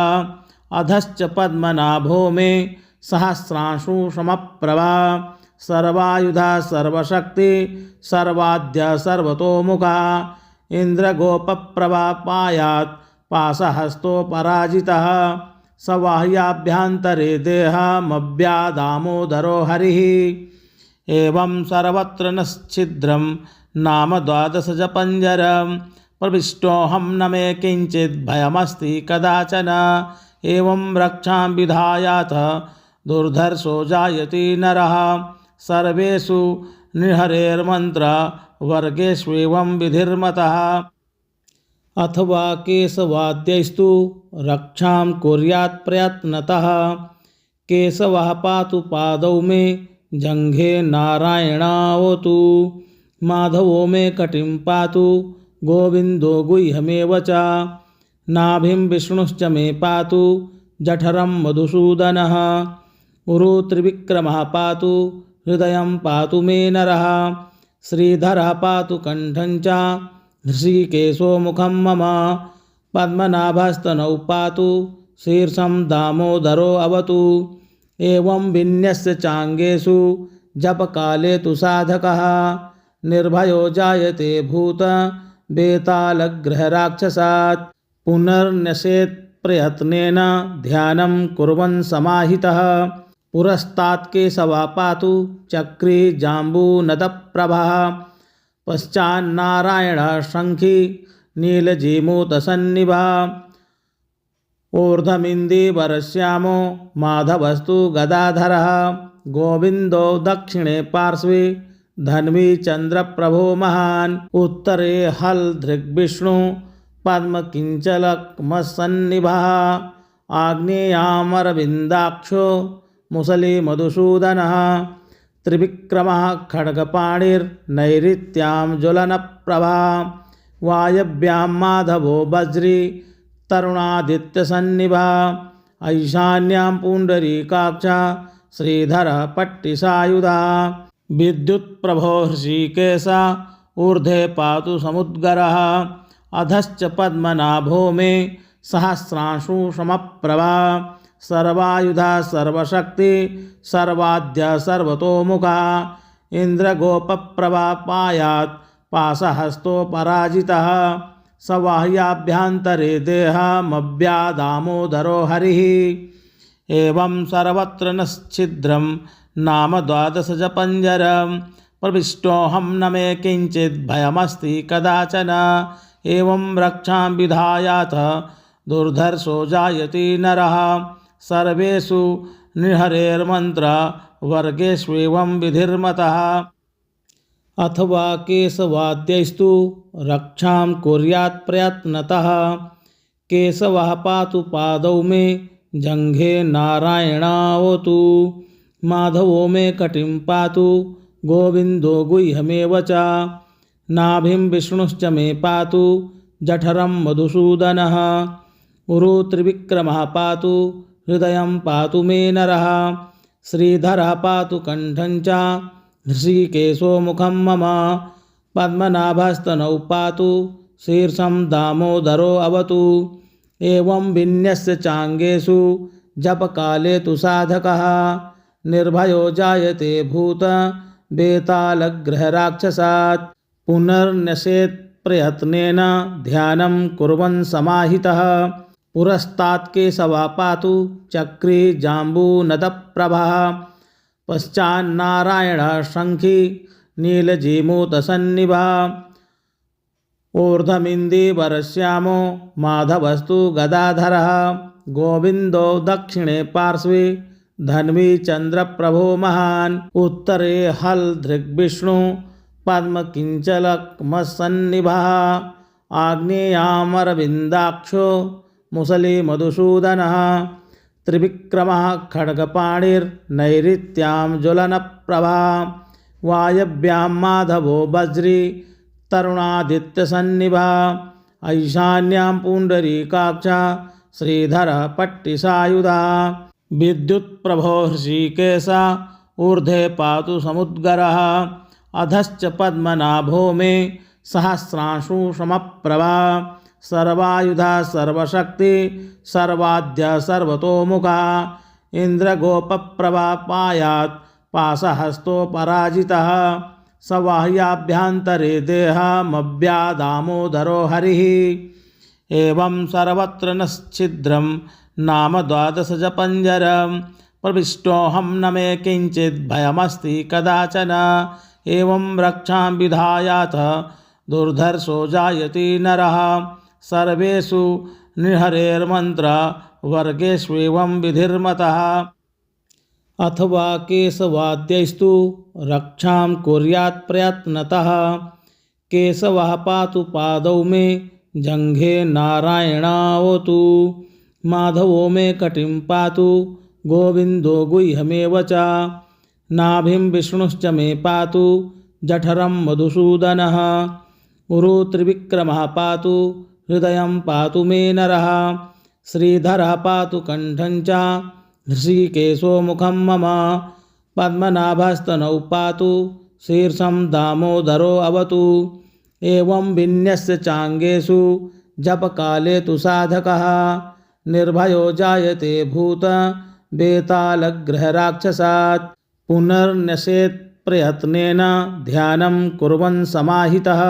अधश्च पद्मनाभो मे सहस्रांशु समप्रभा सर्वायुधा सर्वशक्ति सर्वाद्य सर्वतोमुखा इन्द्रगोपप्रभा पायात् पाशहस्तो पराजितः सवाह्याभ्यन्तरे देहमव्यादामोदरो हरिः एवं सर्वत्र नश्छिद्रं नाम द्वादशजपञ्जरं प्रविष्टोऽहं न मे किञ्चित् भयमस्ति कदाचन एवं रक्षां विधायाथ दुर्धर्षो जायति नरः सर्वेषु नृहरेर्मन्त्रवर्गेष्वेवं विधिर्मतः अथवा केशवाद्यैस्तु रक्षां कुर्यात् प्रयत्नतः केशवः पातु पादौ मे जङ्घे नारायणावतु माधवो मे कटिं पातु गोविन्दो गुह्यमेव च नाभिं विष्णुश्च मे पातु जठरं मधुसूदनः उरु त्रिविक्रमः पातु हृदयं पातु मे नरः श्रीधरः पातु कण्ठं च हृषीकेशो मुखं मम पद्मनाभस्तनौ पातु शीर्षं दामोदरो अवतु एवं विन्यस्य चाङ्गेषु जपकाले तु साधकः निर्भयो जायते भूत बेतालग्रहराक्षसात् पुनर्न्यसेत् प्रयत्नेन ध्यानं कुर्वन् समाहितः पुरस्तात् केशवः पातु चक्रे जाम्बूनदप्रभः पश्चान्नारायणः शङ्खी नीलजीमूतसन्निभः ऊर्ध्वमिन्दीवरश्यामो माधवस्तु गदाधरः गोविन्दो दक्षिणे पार्श्वे धन्वी चन्द्रप्रभो महान् उत्तरे हलधृग्विष्णु पद्मकिञ्चलकमसन्निभः आग्नेयामरविन्दाक्षो मुसली मधुसूदनः त्रिविक्रमः खड्गपाणिर्नैऋत्यां ज्वलनप्रभा वायव्यां माधवो वज्री तरुणादित्यसन्निभः ऐशान्यां पुण्डरीकाक्षा श्रीधरः पट्टिसायुधः विद्युत्प्रभो हृषीकेशः ऊर्ध्वे पातु समुद्गरः अधश्च पद्मनाभो मे सहस्रांशु समप्रभा सर्वायुधा सर्वशक्ति सर्वाद्य सर्वतोमुखा इन्द्रगोपप्रभा पायात् पाशहस्तो पराजितः सवाह्याभ्यन्तरे देहमव्यादामोदरो हरिः एवं सर्वत्र नश्छिद्रं नाम द्वादशजपञ्जरं प्रविष्टोऽहं न मे किञ्चित् भयमस्ति कदाचन एवं रक्षां विधायाथ दुर्धर्षो जायते नरः सर्वेषु नृहरेर्मन्त्र वर्गेष्वेवं विधिर्मतः अथवा केशवाद्यैस्तु रक्षां कुर्यात् प्रयत्नतः केशवः पातु पादौ मे जङ्घे नारायणावतु माधवो मे कटिं पातु गोविन्दो गुह्यमेव च नाभिं विष्णुश्च मे पातु जठरं मधुसूदनः उरु त्रिविक्रमः पातु हृदयं पातु मे नरः श्रीधरः पातु कण्ठं च हृषीकेशो मुखं मम पद्मनाभस्तनौ पातु शीर्षं दामोदरो अवतु एवं विन्यस्य चाङ्गेषु जपकाले तु साधकः निर्भयो जायते भूत बेतालग्रहराक्षसात् पुनर्न्यसेत् प्रयत्नेन ध्यानं कुर्वन् समाहितः पुरस्तात् केशवः पातु चक्रे जाम्बूनदप्रभः पश्चान्नारायणः शङ्खी नीलजीमूतसन्निभः ऊर्ध्वमिन्दीवरश्यामो माधवस्तु गदाधरः गोविन्दो दक्षिणे पार्श्वे धन्वी चन्द्रप्रभो महान् उत्तरे हलधृग्विष्णु पद्मकिञ्चलकमसन्निभः आग्नेयामरविन्दाक्षो मुसली मधुसूदनः त्रिविक्रमः खड्गपाणिर्नैऋत्यां ज्वलनप्रभा वायव्यां माधवो वज्री तरुणादित्यसन्निभः ऐशान्यां पुण्डरीकाक्षा श्रीधरः पट्टिसायुधः विद्युत्प्रभो हृषीकेशः ऊर्ध्वे पातु समुद्गरः अधश्च पद्मनाभो मे सहस्रांशु समप्रभा सर्वायुधा सर्वशक्ति सर्वाद्य सर्वतोमुखा इन्द्रगोपप्रभा पायात् पाशहस्तो पराजितः सवाह्याभ्यन्तरे देहमव्यादामोदरो हरिः एवं सर्वत्र नश्छिद्रं नाम द्वादशजपञ्जरं प्रविष्टोऽहं न मे किञ्चित् भयमस्ति कदाचन एवं रक्षां विधायाथ दुर्धर्षो जायते नरः सर्वेषु नृहरेर्मन्त्र वर्गेष्वेवं विधिर्मतः अथवा केशवाद्यैस्तु रक्षां कुर्यात् प्रयत्नतः केशवः पातु पादौ मे जङ्घे नारायणावतु माधवो मे कटिं पातु गोविन्दो गुह्यमेव च नाभिं विष्णुश्च मे पातु जठरं मधुसूदनः उरु त्रिविक्रमः पातु हृदयं पातु मे नरः श्रीधरः पातु कण्ठं च हृषीकेशो मुखं मम पद्मनाभस्तनौ पातु शीर्षं दामोदरो अवतु एवं विन्यस्य चाङ्गेषु जपकाले तु साधकः निर्भयो जायते भूत बेतालग्रहराक्षसात् पुनर्न्यसेत् प्रयत्नेन ध्यानं कुर्वन् समाहितः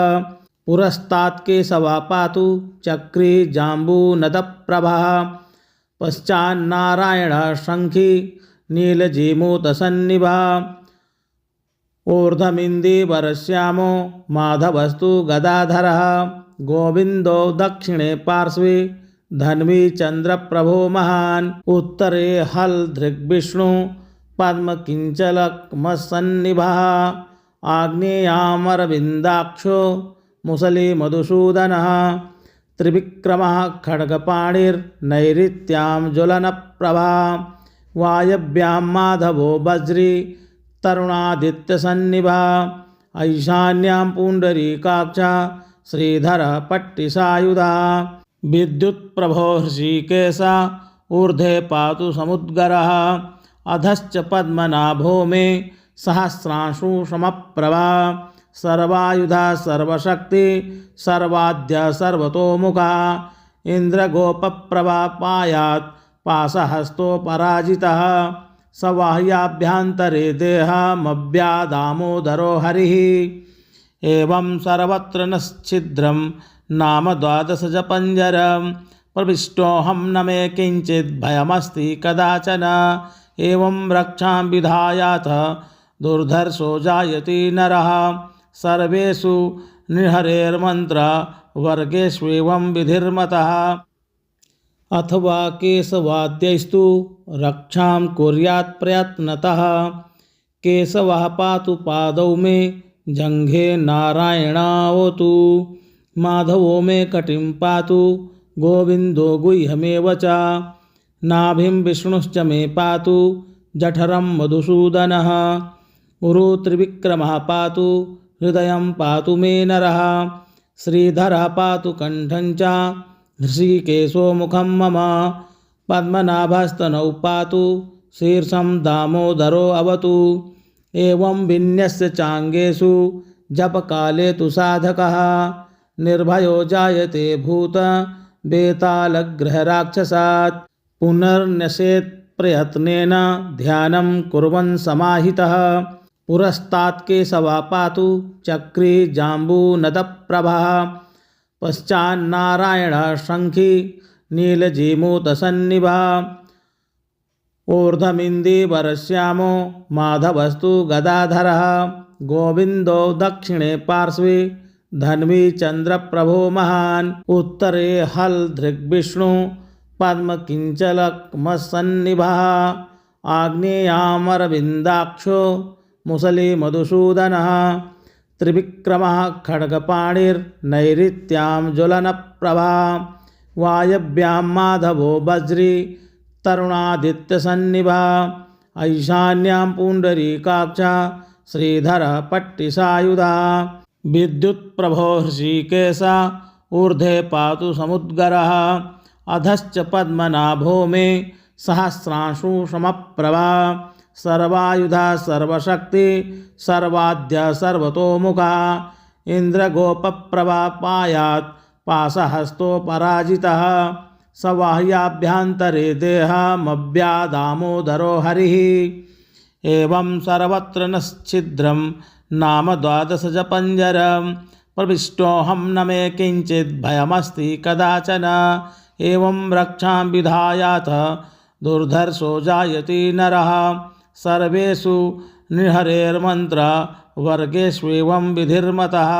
पुरस्तात् केशवः पातु चक्रे जाम्बूनदप्रभः पश्चान्नारायणः शङ्खी नीलजीमूतसन्निभः ऊर्ध्वमिन्दीवरश्यामो माधवस्तु गदाधरः गोविन्दो दक्षिणे पार्श्वे धन्वी चन्द्रप्रभो महान् उत्तरे हलधृग्विष्णु पद्मकिञ्चलकमसन्निभः आग्नेयामरविन्दाक्षो मुसली मधुसूदनः त्रिविक्रमः खड्गपाणिर्नैऋत्यां ज्वलनप्रभा वायव्यां माधवो वज्री तरुणादित्यसन्निभा ऐशान्यां पुण्डरीकाक्षा श्रीधरः पट्टिसायुधा विद्युत्प्रभो हृषीकेशा ऊर्ध्वे पातु समुद्गरः अधश्च पद्मनाभो मे सहस्रांशु समप्रभा सर्वायुधा सर्वशक्ति सर्वाद्य सर्वतोमुखा इन्द्रगोपप्रभा पायात् पाशहस्तोपराजितः सवाह्याभ्यन्तरे देहमव्यादामोदरो हरिः एवं सर्वत्र नश्छिद्रं नाम द्वादशजपञ्जरं प्रविष्टोऽहं न मे किञ्चित् भयमस्ति कदाचन एवं रक्षां विधायाथ दुर्धर्षो जायते नरः सर्वेषु नृहरेर्मन्त्रवर्गेष्वेवं विधिर्मतः अथवा केशवाद्यैस्तु रक्षां कुर्यात् प्रयत्नतः केशवः पातु पादौ मे जङ्घे नारायणावतु माधवो मे कटिं पातु गोविन्दो गुह्यमेव च नाभिं विष्णुश्च मे पातु जठरं मधुसूदनः उरु त्रिविक्रमः पातु हृदयं पातु मे नरः श्रीधरः पातु कण्ठं च हृषीकेशो मुखं मम पद्मनाभस्तनौ पातु शीर्षं दामोदरो अवतु एवं विन्यस्य चाङ्गेषु जपकाले तु साधकः निर्भयो जायते भूत बेतालग्रहराक्षसात् पुनर्न्यसेत् प्रयत्नेन ध्यानं कुर्वन् समाहितः पुरस्तात् केशवः पातु चक्री जाम्बूनदप्रभः पश्चान्नारायणः शङ्खी नीलजीमूतसन्निभः ऊर्ध्वमिन्दीवरश्यामो माधवस्तु गदाधरः गोविन्दो दक्षिणे पार्श्वे धन्वी चन्द्रप्रभो महान् उत्तरे हलधृग्विष्णु पद्मकिञ्चलकमसन्निभः आग्नेयामरविन्दाक्षो मुसली मधुसूदनः त्रिविक्रमः खड्गपाणिर्नैऋत्यां ज्वलनप्रभा वायव्यां माधवो वज्री तरुणादित्यसन्निभा ऐशान्यां पुण्डरीकाक्षा श्रीधरः पट्टिसायुधा विद्युत्प्रभो हृषीकेशा ऊर्ध्वे पातु समुद्गरः अधश्च पद्मनाभो मे सहस्रांशु समप्रभा सर्वायुधा सर्वशक्ति सर्वाद्य सर्वतोमुखा इन्द्रगोपप्रभा पायात् पाशहस्तोपराजितः सवाह्याभ्यन्तरे देहमव्यादामोदरो हरिः एवं सर्वत्र नश्छिद्रं नाम द्वादशजपञ्जरं प्रविष्टोऽहं न मे किञ्चित् भयमस्ति कदाचन एवं रक्षां विधायाथ दुर्धर्षो जायते नरः सर्वेषु नृहरेर्मन्त्रवर्गेष्वेवं विधिर्मतः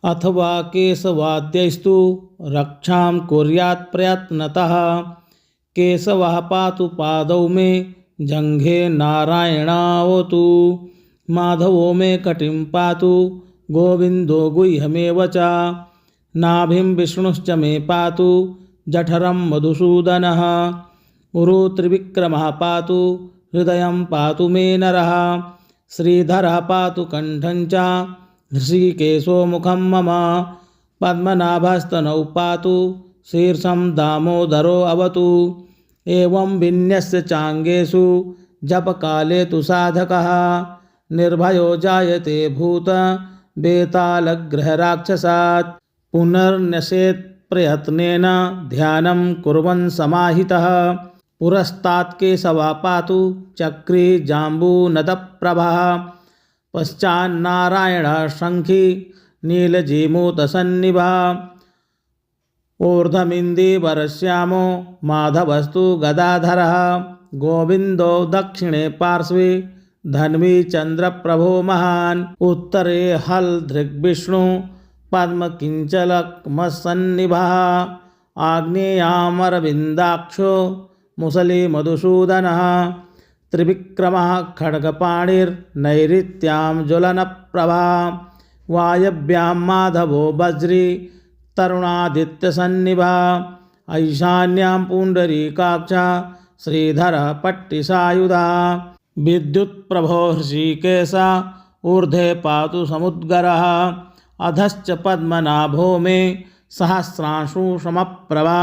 अथवा केशवाद्यैस्तु रक्षां कुर्यात् प्रयत्नतः केशवः पातु पादौ मे जङ्घे नारायणावतु माधवो मे कटिं पातु गोविन्दो गुह्यमेव च नाभिं विष्णुश्च मे पातु जठरं मधुसूदनः उरु त्रिविक्रमः पातु हृदयं पातु मे नरः श्रीधरः पातु कण्ठं च हृषीकेशो मुखं मम पद्मनाभस्तनौ पातु शीर्षं दामोदरो अवतु एवं विन्यस्य चाङ्गेषु जपकाले तु साधकः निर्भयो जायते भूत बेतालग्रहराक्षसात् पुनर्न्यसेत् प्रयत्नेन ध्यानं कुर्वन् समाहितः पुरस्तात् केशवः पातु चक्री जाम्बूनदप्रभः पश्चान्नारायणः शङ्खी नीलजीमूतसन्निभः ऊर्ध्वमिन्दीवरश्यामो माधवस्तु गदाधरः गोविन्दो दक्षिणे पार्श्वे धन्वी चन्द्रप्रभो महान् उत्तरे हलधृग्विष्णु पद्मकिञ्चलक्मसन्निभः आग्नेयामरविन्दाक्षो मुसली मधुसूदनः त्रिविक्रमः खड्गपाणिर्नैऋत्यां ज्वलनप्रभा वायव्यां माधवो वज्री तरुणादित्यसन्निभा ऐशान्यां पुण्डरीकाक्षा श्रीधरः पट्टिसायुधा विद्युत्प्रभो हृषीकेशः ऊर्ध्वे पातु समुद्गरः अधश्च पद्मनाभो मे सहस्रांशु समप्रभा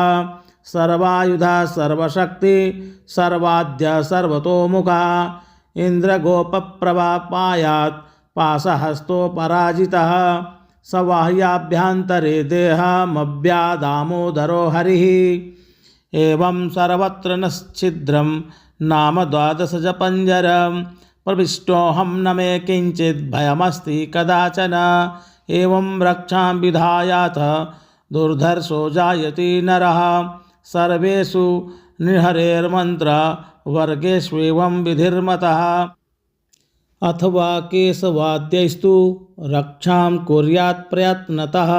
सर्वायुधा सर्वशक्ति सर्वाद्य सर्वतोमुखा इन्द्रगोपप्रभा पायात् पाशहस्तो पराजितः सवाह्याभ्यन्तरे देहमव्यादामोदरो हरिः एवं सर्वत्र नश्छिद्रं नाम द्वादशजपञ्जरं प्रविष्टोऽहं न मे किञ्चित् भयमस्ति कदाचन एवं रक्षां विधायाथ दुर्धर्षो जायति नरः सर्वेषु नृहरेर्मन्त्र वर्गेष्वेवं विधिर्मतः अथवा केशवाद्यैस्तु रक्षां कुर्यात् प्रयत्नतः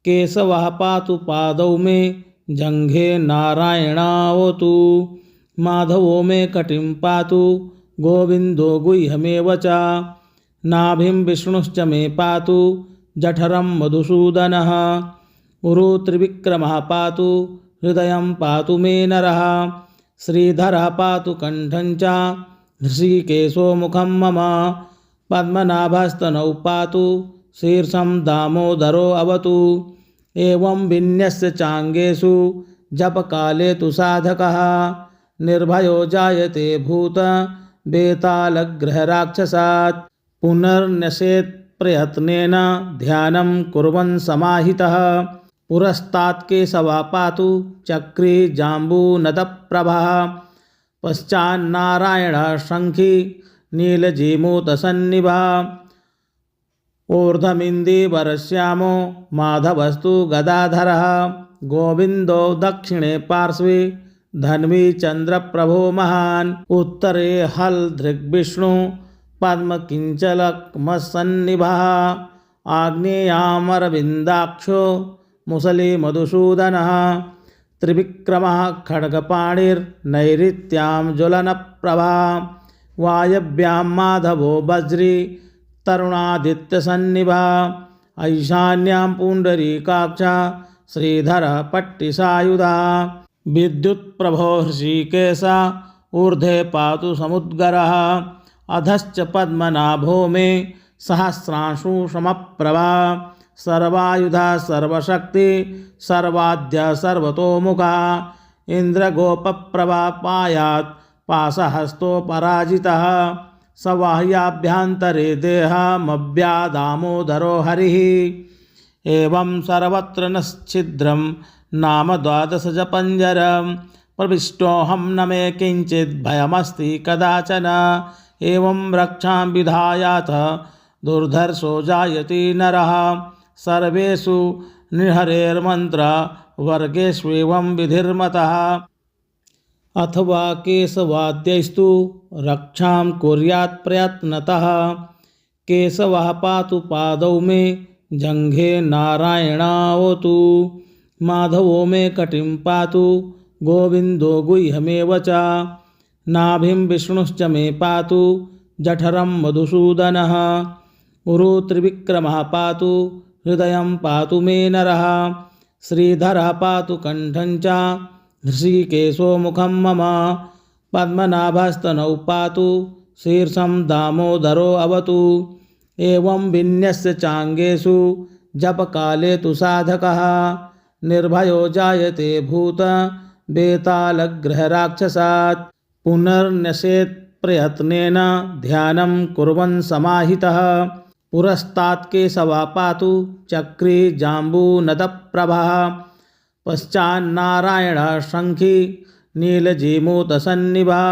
केशवः पातु पादौ मे जङ्घे नारायणावतु माधवो मे कटिं पातु गोविन्दो गुह्यमेव च नाभिं विष्णुश्च मे पातु जठरं मधुसूदनः उरु त्रिविक्रमः पातु हृदयं पातु मे नरः श्रीधरः पातु कण्ठं च हृषीकेशो मुखं मम पद्मनाभस्तनौ पातु शीर्षं दामोदरो अवतु एवं विन्यस्य चाङ्गेषु जपकाले तु साधकः निर्भयो जायते भूत बेतालग्रहराक्षसात् पुनर्न्यसेत् प्रयत्नेन ध्यानं कुर्वन् समाहितः पुरस्तात् केशवः पातु चक्री जाम्बूनदप्रभः पश्चान्नारायणः शङ्खी नीलजीमूतसन्निभः ऊर्ध्वमिन्दीवरश्यामो माधवस्तु गदाधरः गोविन्दो दक्षिणे पार्श्वे धन्वी चन्द्रप्रभो महान् उत्तरे हलधृग्विष्णु पद्मकिञ्चलक्मसन्निभः आग्नेयामरविन्दाक्षो मुसली मधुसूदनः त्रिविक्रमः खड्गपाणिर्नैऋत्यां ज्वलनप्रभा वायव्यां माधवो वज्री तरुणादित्यसन्निभा ऐशान्यां पुण्डरीकाक्षा श्रीधरः पट्टिसायुधा विद्युत्प्रभो हृषीकेशः ऊर्ध्वे पातु समुद्गरः अधश्च पद्मनाभो मे सहस्रांशु समप्रभा सर्वायुधा सर्वशक्ति सर्वाद्य सर्वतोमुखा इन्द्रगोपप्रभा पायात् पाशहस्तो पराजितः सवाह्याभ्यन्तरे देहमव्यादामोदरो हरिः एवं सर्वत्र नश्छिद्रं नाम द्वादशजपञ्जरं प्रविष्टोऽहं न मे किञ्चित् भयमस्ति कदाचन एवं रक्षां विधायाथ दुर्धर्षो जायति नरः सर्वेषु नृहरेर्मन्त्र वर्गेष्वेवं विधिर्मतः अथवा केशवाद्यैस्तु रक्षां कुर्यात् प्रयत्नतः केशवः पातु पादौ मे जङ्घे नारायणावतु माधवो मे कटिं पातु गोविन्दो गुह्यमेव च नाभिं विष्णुश्च मे पातु जठरं मधुसूदनः उरु त्रिविक्रमः पातु हृदयं पातु मे नरः श्रीधरः पातु कण्ठं च हृषीकेशो मुखं मम पद्मनाभस्तनौ पातु शीर्षं दामोदरो अवतु एवं विन्यस्य चाङ्गेषु जपकाले तु साधकः निर्भयो जायते भूत बेतालग्रहराक्षसात् पुनर्न्यसेत् प्रयत्नेन ध्यानं कुर्वन् समाहितः पुरस्तात् केशवः पातु चक्री जाम्बूनदप्रभः पश्चान्नारायणः शङ्खी नीलजीमूतसन्निभः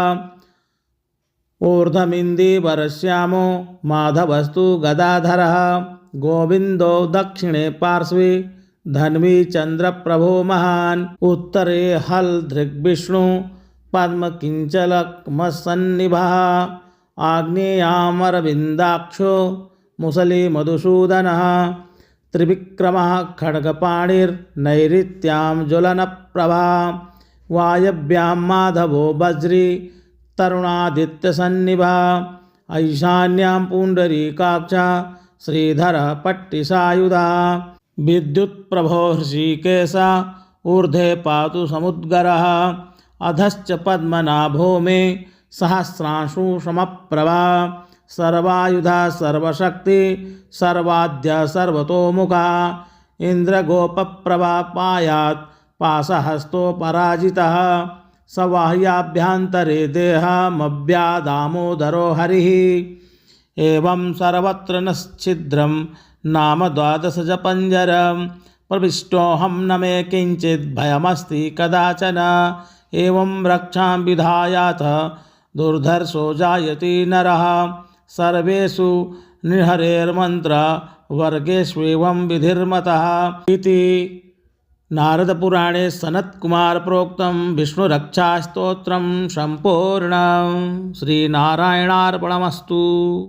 ऊर्ध्वमिन्दीवरश्यामो माधवस्तु गदाधरः गोविन्दो दक्षिणे पार्श्वे धन्वी चंद्रप्रभो महान् उत्तरे हलदृग्विष्णु पद्मकिञ्चलक्मसन्निभः आग्नेयामरविन्दाक्षो मुसली मधुसूदनः त्रिविक्रमः खड्गपाणिर्नैऋत्यां ज्वलनप्रभा वायव्यां माधवो वज्री तरुणादित्यसन्निभः ईशान्यां पुण्डरीकाक्षा श्रीधरः पट्टिसायुधः विद्युत्प्रभो हृषीकेश ऊर्ध्वे पातु समुद्गरः अधश्च पद्मनाभो मे सहस्रांशु समप्रभा सर्वायुधा सर्वशक्ति सर्वाद्य सर्वतोमुखा इंद्रगोपप्रभा पायात् पाशहस्तो पराजितः सवाह्याभ्यन्तरे देहमव्यादामोदरो हरिः एवं सर्वत्र नश्छिद्रं नाम 12 पञ्जरं प्रविष्टोऽहं न मे किञ्चित् भयमस्ति कदाचन एवं रक्षां विधायाथ दुर्धर्षो जायति नरः सर्वेषु नृहरेर्मन्त्र वर्गेष्वेवं विधिर्मतः इति नारदपुराणे सनत्कुमार प्रोक्तं विष्णुरक्षास्तोत्रं सम्पूर्णं। श्रीनारायणार्पणमस्तु।